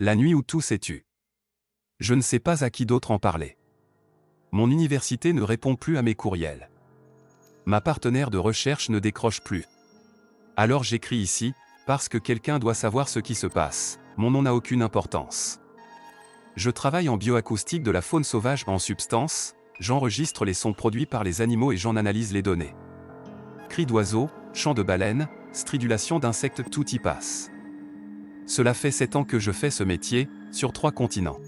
La nuit où tout s'est tu. Je ne sais pas à qui d'autre en parler. Mon université ne répond plus à mes courriels. Ma partenaire de recherche ne décroche plus. Alors j'écris ici, parce que quelqu'un doit savoir ce qui se passe. Mon nom n'a aucune importance. Je travaille en bioacoustique de la faune sauvage en substance, j'enregistre les sons produits par les animaux et j'en analyse les données. Cris d'oiseaux, chants de baleines, stridulation d'insectes, tout y passe. Cela fait 7 ans que je fais ce métier, sur 3 continents.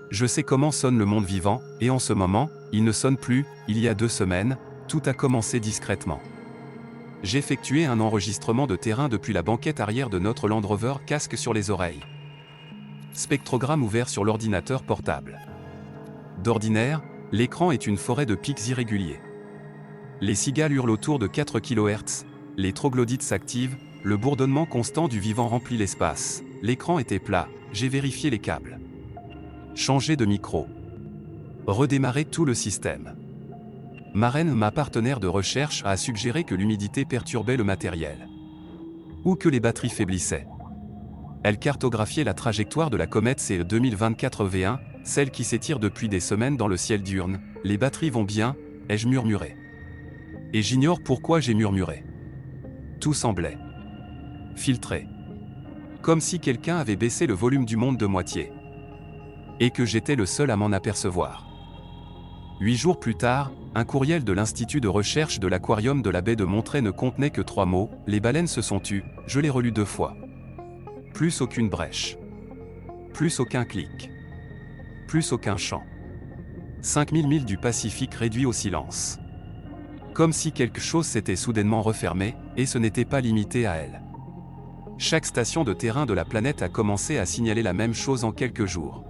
Je sais comment sonne le monde vivant, et en ce moment, il ne sonne plus. Il y a 2 semaines, tout a commencé discrètement. J'effectuais un enregistrement de terrain depuis la banquette arrière de notre Land Rover, casque sur les oreilles. Spectrogramme ouvert sur l'ordinateur portable. D'ordinaire, l'écran est une forêt de pics irréguliers. Les cigales hurlent autour de 4 kHz, les troglodytes s'activent, le bourdonnement constant du vivant remplit l'espace. L'écran était plat, j'ai vérifié les câbles. Changer de micro. Redémarrer tout le système. Maren, ma partenaire de recherche, a suggéré que l'humidité perturbait le matériel. Ou que les batteries faiblissaient. Elle cartographiait la trajectoire de la comète CE 2024 V1, celle qui s'étire depuis des semaines dans le ciel diurne. Les batteries vont bien, ai-je murmuré. Et j'ignore pourquoi j'ai murmuré. Tout semblait filtré. Comme si quelqu'un avait baissé le volume du monde de moitié. Et que j'étais le seul à m'en apercevoir. 8 jours plus tard, un courriel de l'Institut de recherche de l'aquarium de la baie de Monterey ne contenait que 3 mots, les baleines se sont tues, je l'ai relu 2 fois. Plus aucune brèche. Plus aucun clic. Plus aucun chant. 5000 milles du Pacifique réduits au silence. Comme si quelque chose s'était soudainement refermé, et ce n'était pas limité à elle. Chaque station de terrain de la planète a commencé à signaler la même chose en quelques jours.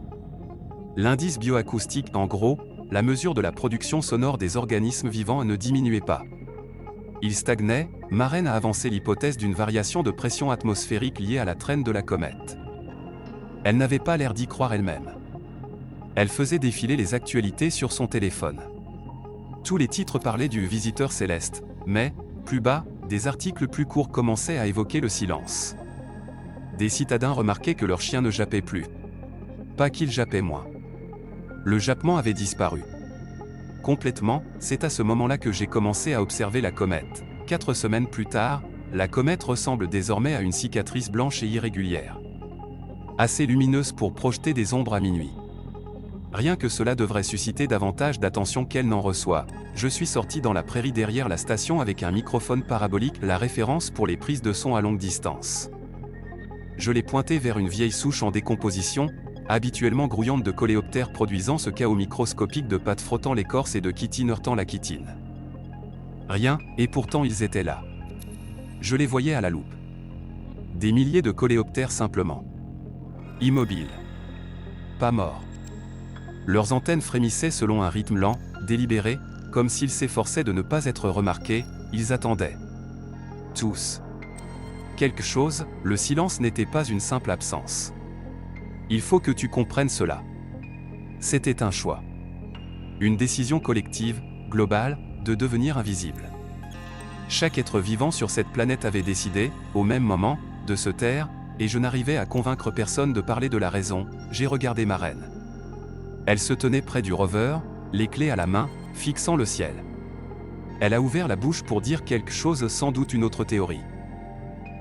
L'indice bioacoustique, en gros, la mesure de la production sonore des organismes vivants ne diminuait pas. Il stagnait. Maren a avancé l'hypothèse d'une variation de pression atmosphérique liée à la traîne de la comète. Elle n'avait pas l'air d'y croire elle-même. Elle faisait défiler les actualités sur son téléphone. Tous les titres parlaient du visiteur céleste, mais, plus bas, des articles plus courts commençaient à évoquer le silence. Des citadins remarquaient que leur chien ne jappait plus. Pas qu'il jappait moins. Le jappement avait disparu. Complètement, c'est à ce moment-là que j'ai commencé à observer la comète. 4 semaines plus tard, la comète ressemble désormais à une cicatrice blanche et irrégulière. Assez lumineuse pour projeter des ombres à minuit. Rien que cela devrait susciter davantage d'attention qu'elle n'en reçoit. Je suis sorti dans la prairie derrière la station avec un microphone parabolique, la référence pour les prises de son à longue distance. Je l'ai pointé vers une vieille souche en décomposition, habituellement grouillante de coléoptères produisant ce chaos microscopique de pattes frottant l'écorce et de chitine heurtant la chitine. Rien, et pourtant ils étaient là. Je les voyais à la loupe. Des milliers de coléoptères simplement. Immobiles. Pas morts. Leurs antennes frémissaient selon un rythme lent, délibéré, comme s'ils s'efforçaient de ne pas être remarqués, ils attendaient. Tous. Quelque chose, le silence n'était pas une simple absence. Il faut que tu comprennes cela. C'était un choix. Une décision collective, globale, de devenir invisible. Chaque être vivant sur cette planète avait décidé, au même moment, de se taire, et je n'arrivais à convaincre personne de parler de la raison. J'ai regardé Maren. Elle se tenait près du rover, les clés à la main, fixant le ciel. Elle a ouvert la bouche pour dire quelque chose, sans doute une autre théorie.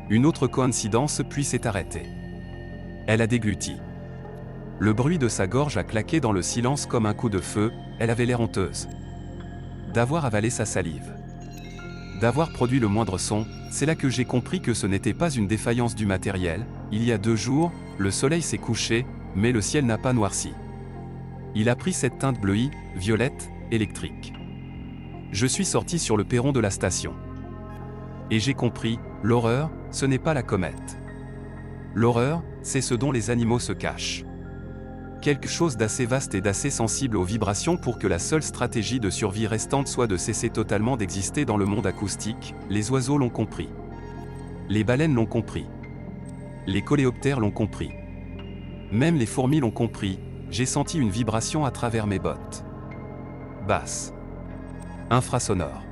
Une autre coïncidence, puis s'est arrêtée. Elle a dégluti. Le bruit de sa gorge a claqué dans le silence comme un coup de feu, elle avait l'air honteuse. D'avoir avalé sa salive. D'avoir produit le moindre son, c'est là que j'ai compris que ce n'était pas une défaillance du matériel. Il y a 2 jours, le soleil s'est couché, mais le ciel n'a pas noirci. Il a pris cette teinte bleuie, violette, électrique. Je suis sorti sur le perron de la station. Et j'ai compris, l'horreur, ce n'est pas la comète. L'horreur, c'est ce dont les animaux se cachent. Quelque chose d'assez vaste et d'assez sensible aux vibrations pour que la seule stratégie de survie restante soit de cesser totalement d'exister dans le monde acoustique. Les oiseaux l'ont compris. Les baleines l'ont compris. Les coléoptères l'ont compris. Même les fourmis l'ont compris. J'ai senti une vibration à travers mes bottes. Basse. Infrasonore.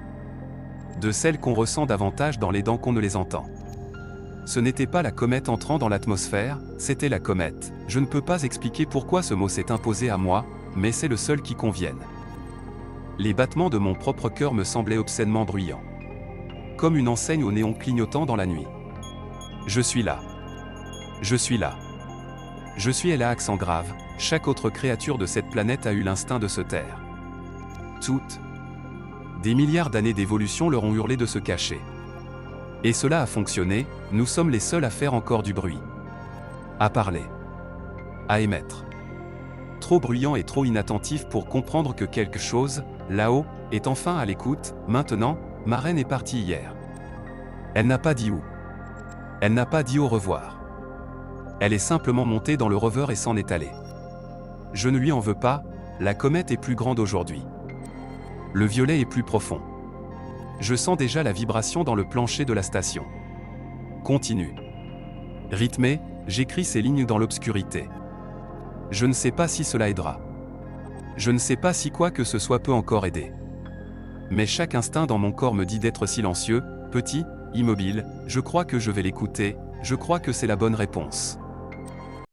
De celles qu'on ressent davantage dans les dents qu'on ne les entend. Ce n'était pas la comète entrant dans l'atmosphère, c'était la comète. Je ne peux pas expliquer pourquoi ce mot s'est imposé à moi, mais c'est le seul qui convienne. Les battements de mon propre cœur me semblaient obscènement bruyants. Comme une enseigne au néon clignotant dans la nuit. Je suis là. Je suis là. Je suis elle à accent grave, chaque autre créature de cette planète a eu l'instinct de se taire. Toutes. Des milliards d'années d'évolution leur ont hurlé de se cacher. Et cela a fonctionné, nous sommes les seuls à faire encore du bruit. À parler. À émettre. Trop bruyant et trop inattentif pour comprendre que quelque chose, là-haut, est enfin à l'écoute. Maintenant, ma reine est partie hier. Elle n'a pas dit où. Elle n'a pas dit au revoir. Elle est simplement montée dans le rover et s'en est allée. Je ne lui en veux pas, la comète est plus grande aujourd'hui. Le violet est plus profond. Je sens déjà la vibration dans le plancher de la station. Continue. Rythmé, j'écris ces lignes dans l'obscurité. Je ne sais pas si cela aidera. Je ne sais pas si quoi que ce soit peut encore aider. Mais chaque instinct dans mon corps me dit d'être silencieux, petit, immobile, je crois que je vais l'écouter, je crois que c'est la bonne réponse.